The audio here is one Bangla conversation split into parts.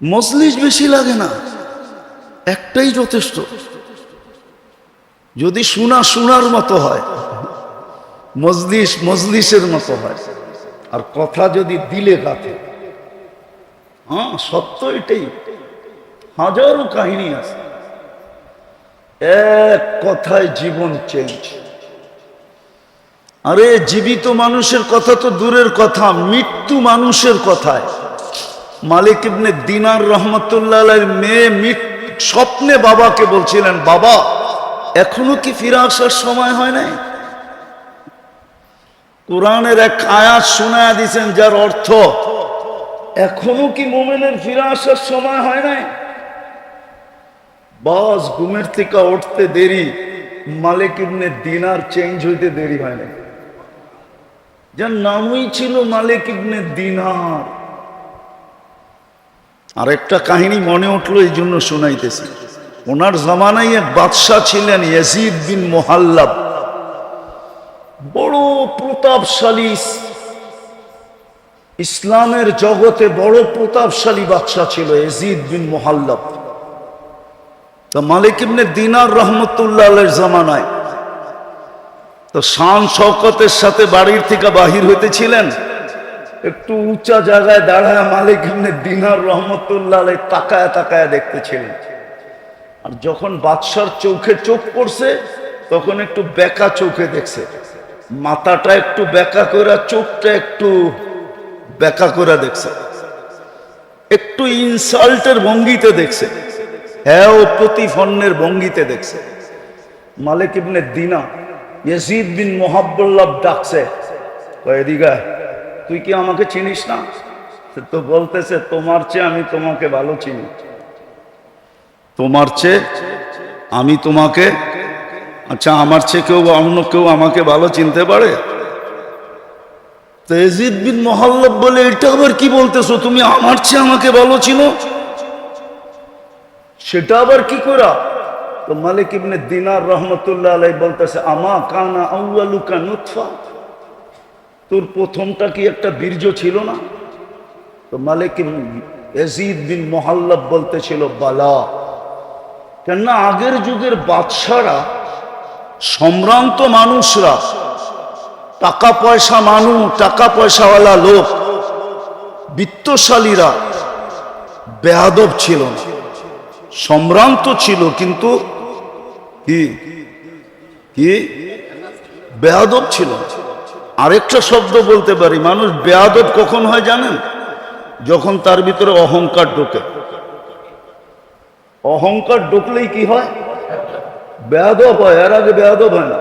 মজলিস বেশি লাগে না, একটাই যথেষ্ট। যদি শোনার মতো হয়, মজলিসের মতো হয়, আর কথা যদি দিলে গাথে। হ্যাঁ, সত্য এটাই। হাজারো কাহিনী আছে, এক কথায় জীবন চেঞ্জ। আরে জীবিত মানুষের কথা তো দূরের কথা, মৃত্যু মানুষের কথায়। মালিক ইবনে দিনার রহমতুল্লাহ আলাইহির মেয়ে স্বপ্নে বাবাকে বলছিলেন, বাবা এখনো কি ফিরে আসার সময় হয় নাই? কোরআনের এক আয়াত শোনায়া দিয়েছেন যার অর্থ এখনো কি মুমিনের ফিরে আসার সময় হয় নাই? বাস ঘুমের থেকে উঠতে দেরি, মালিক ইবনে দিনার চেঞ্জ হইতে দেরি হয় নাই। যার নামই ছিল মালিক ইবনে দিনার। আর একটা কাহিনী মনে উঠলো, এই জন্য শোনাইতেছি। ওনার জামানায় এক বাদশাহ ছিলেন ইয়াজিদ বিন মুহাল্লাব, বড় প্রতাপশালী, ইসলামের জগতে বড় প্রতাপশালী বাদশাহ ছিল ইয়াজিদ বিন মুহাল্লাব। তো মালিক ইবনে দিনার রহমতুল্লাহ আলাইহির জামানায় তো শান শওকতের সাথে বাড়ির থেকে বাহির হইতেছিলেন, একটু উঁচা জায়গায় দাঁড়ায় মালিক ইবনে দিনার রহমতুল্লাহ আলাইহি তাকায় তাকায় দেখতেছিলেন। আর যখন বাদশার চোখে চোখ পড়ছে, তখন একটু বেঁকা চোখে দেখছে, মাথাটা একটু বেঁকা করে, চোখটা একটু বেঁকা করে দেখছে, একটু ইনসাল্টের ভঙ্গিতে দেখছে, হ্যাঁ ও প্রতিফন্নের ভঙ্গিতে দেখছে। মালিক ইবনে দিনা ইয়াজিদ বিন মুহাল্লাব ডাকছে, এদিকে তুই কি আমাকে চিনিস না? তো বলতেছে, তোমার চেয়ে আমি তোমাকে ভালো চিনি। তোমার চেয়ে আমি তোমাকে, আচ্ছা আমার চেয়ে কেউ অন্য কেউ আমাকে ভালো চিনতে পারে? তো ইয়াজিদ বিন মুহাল্লাব বলে, এটা আবার কি বলতেছো তুমি, আমার চেয়ে আমাকে ভালো চিনো? সেটা আবার কি করা? তো মালিক ইবনে দিনার রহমতুল্লাহ আলাইহি বলতেছে, আমা কানা আউয়ালুকা নুতফা, তোর প্রথমটা কি একটা বীর্য ছিল না? তো মালিক ইয়াজিদ বিন মুহাল্লাব বলতেছিল, বালা। কেননা আগের যুগের বাদশারা, সম্ভ্রান্ত মানুষরা, টাকা পয়সাওয়ালা লোক, বিত্তশালীরা বেয়াদব ছিল না, সম্ভ্রান্ত ছিল, কিন্তু কি কি বেয়াদব ছিল। আরেকটা শব্দ বলতে পারি, মানুষ বেয়াদব কখন হয় জানেন? যখন তার ভিতরে অহংকার ঢোকে। অহংকার ঢুকলেই কি হয়? বেয়াদব হয়, এর আগে বেয়াদব হয় না।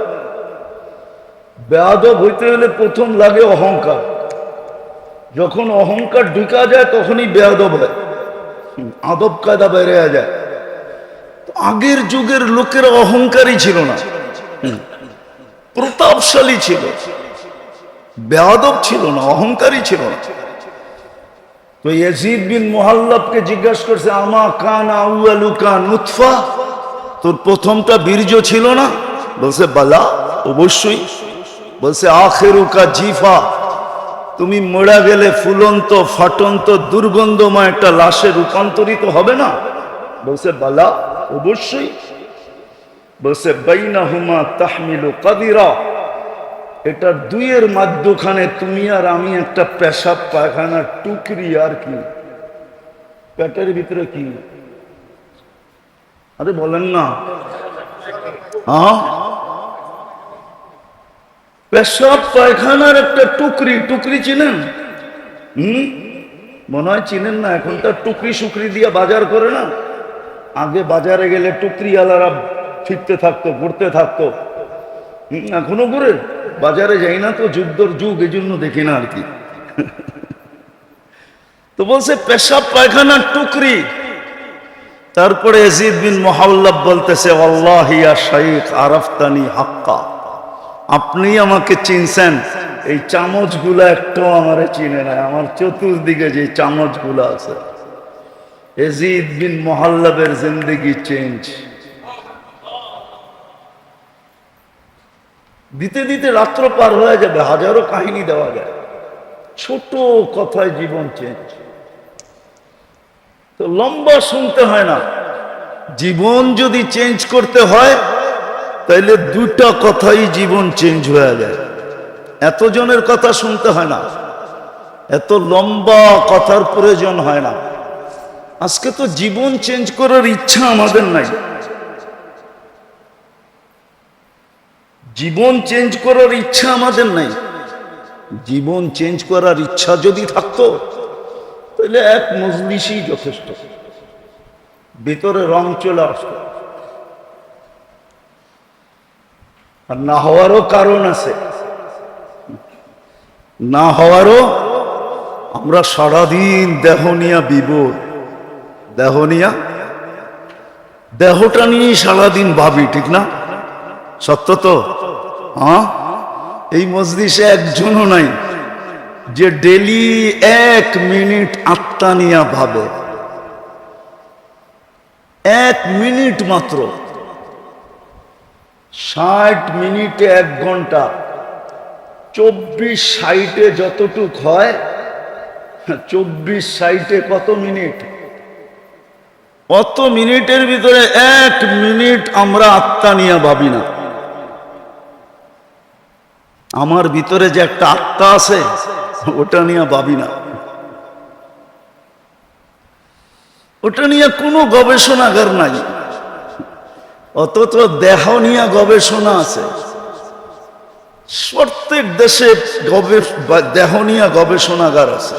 বেয়াদব হইতে হলে প্রথম লাগে অহংকার। যখন অহংকার ঢুকা যায় তখনই বেয়াদব হয়, আদব কায়দা বেড়ে যায়। আগের যুগের লোকের অহংকারী ছিল না, প্রতাপশালী ছিল, বেয়াদব ছিল না, অহংকারী ছিল না। তো ইয়াজিদ বিন মুহাল্লাবকে জিজ্ঞাসা করছে, আমা কানা আউয়ালুকা নুতফা, তোর প্রথমটা বীর্য ছিল না? বলছে, বালা, অবশ্যই। বলছে, আখিরুকা জিফা, তুমি মরা গেলে ফুলন্ত ফাটন্ত দুর্গন্ধময় একটা লাশে রূপান্তরিত হবে না? বলছে, বালা, অবশ্যই। বলছে, বাইনাহুমা তাহমিলু কাদিরা, এটা দুইয়ের মাঝখানে তুমি আর আমি একটা পেশাব পায়খানার টুকরি, আর কি পেটের ভিতরে কি? আরে বলেন না, হ্যাঁ, পেশাব পায়খানার একটা টুকরি চিনেন? মনে হয় চিনেন না। এখন তো টুকরি সুকরি দিয়ে বাজার করে না, আগে বাজারে গেলে টুকরি আলারা ফিরতে থাকতো, ঘুরতে থাকতো। এখনো ঘুরে, বাজারে যাই না তো, যুদ্ধর যুগ, এই জন্য দেখি না আর কি। তো বলছে পেশাব পায়খানার টুকরি। তারপরে ইয়াজিদ বিন মুহাল্লাব বলতেছে, আল্লাহি ইয়া শাইখ আরাফতানি হাক্কা, আপনি আমাকে চিনছেন, এই চামচগুলা একটাও আমারে চিনে না, আমার চতুর্দিকে যে চামচগুলা আছে। ইয়াজিদ বিন মুহাল্লাবের জিন্দেগি চেঞ্জ। দিতে দিতে রাত্র পার হয়ে যাবে, হাজারো কাহিনী দেওয়া যায়, ছোট কথায় জীবন চেঞ্জ। তো লম্বা শুনতে হয় না। জীবন যদি চেঞ্জ করতে হয় তাইলে দুটা কথাই জীবন চেঞ্জ হয়ে যায়। এতজনের কথা শুনতে হয় না, এত লম্বা কথার প্রয়োজন হয় না। আজকে তো জীবন চেঞ্জ করার ইচ্ছা আমাদের নাই। জীবন চেঞ্জ করার ইচ্ছা আমাদের নাই। জীবন চেঞ্জ করার ইচ্ছা যদি থাকতো তাহলে এক মজলিসই যথেষ্ট, ভিতরে রং চলে আসতো। আর না হওয়ারও কারণ আছে, না হওয়ারও আমরা সারাদিন দেহ নিয়া বিভোর, দেহটা নিয়ে সারাদিন ভাবি, ঠিক না? সত্য তো? হ্যাঁ, এই মজলিসে একজনও নাই যে ডেলি 1 মিনিট আত্মা নিয়া ভাবে। 1 মিনিট মাত্র। 60 মিনিটে 1 ঘন্টা, 24/60 যতটুক হয়, 24/60 কত মিনিট? অত মিনিটের ভিতরে 1 মিনিট আমরা আত্মা নিয়ে ভাবি না। আমার ভিতরে যে একটা আত্মা আছে ওটা নিয়ে ভাবি না, ওটা নিয়ে কোনো গবেষণাগার নাই। অথচ দেহ নিয়ে গবেষণা আছে। প্রত্যেক দেশে দেহ নিয়ে গবেষণাগার আছে।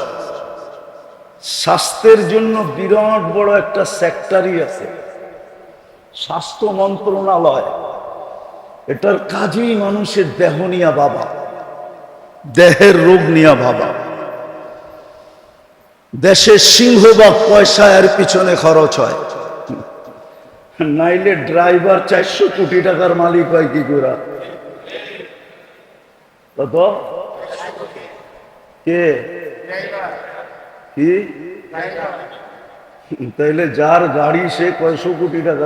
স্বাস্থ্যের জন্য বিরাট বড় একটা সেক্টরই আছে, স্বাস্থ্য মন্ত্রণালয়। এটার কাজেই মানুষের দেহ নিয়ে ভাবা, দেহের রোগ নিয়ে ভাবা। দেশের সিংহভাগ পয়সা এর পিছনে খরচ হয়, নাইলে ড্রাইভার 400 কোটি টাকার মালিক হয় কি করে? কত? কে? কি? তাইলে যার গাড়ি সে কয়শো কোটি টাকা